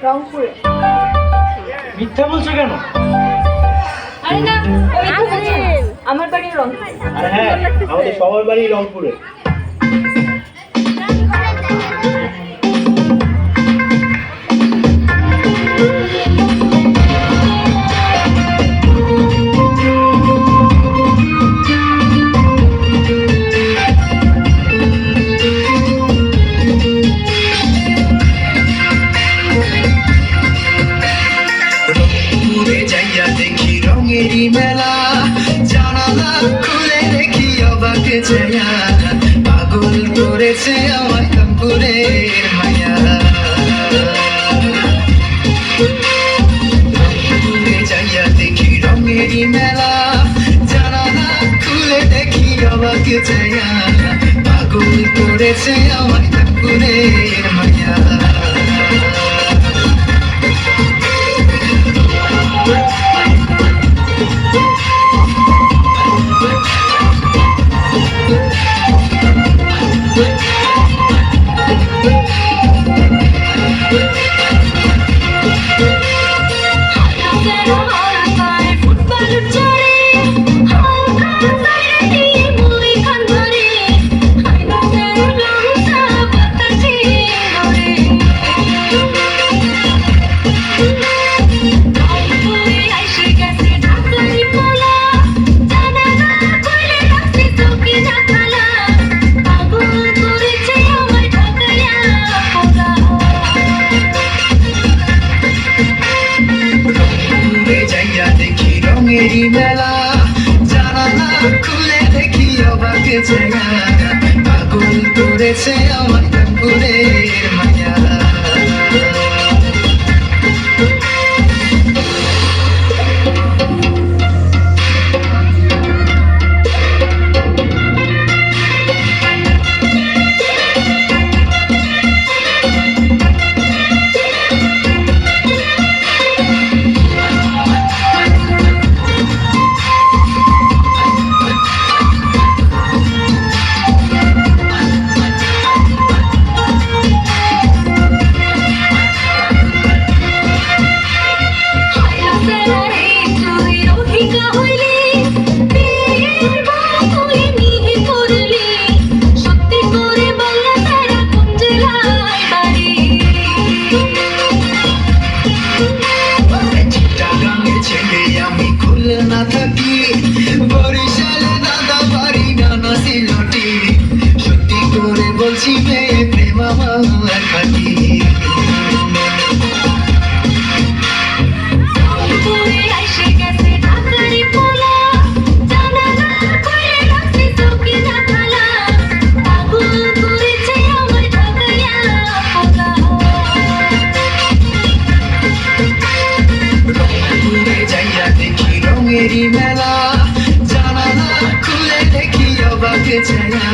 রংপুরে। মিথ্যা বলছো কেন? আরে না, ওই তো বলছি, আমার বাড়ি রংপুরে। আরে হ্যাঁ, আমাদের সবার বাড়ি রংপুরে। রংপুরে যাইয়া দেখি রঙেরই মেলা, জানালা খুলে দেখি অবাক যাইয়া, পাগল করেছে আমায় রংপুরের মায়া। রংপুরে যাইয়া দেখি রঙেরই মেলা, জানালা খুলে দেখি অবাক যাইয়া, পাগল করেছে আমায় রংপুরের মায়া। রঙেরই মেলা, জানালা খুলে দেখি অবাক জায়গা, পাগল করেছে আমার রংপুরের মায়া। না থাকি বরিশালে দাদা বাড়ি নানা সিলটি, সত্যি করে বলছি মেয়ে প্রেম আমার খাটি। রঙেরই মেলা, জানালা খুলে দেখি অবাক জায়গা,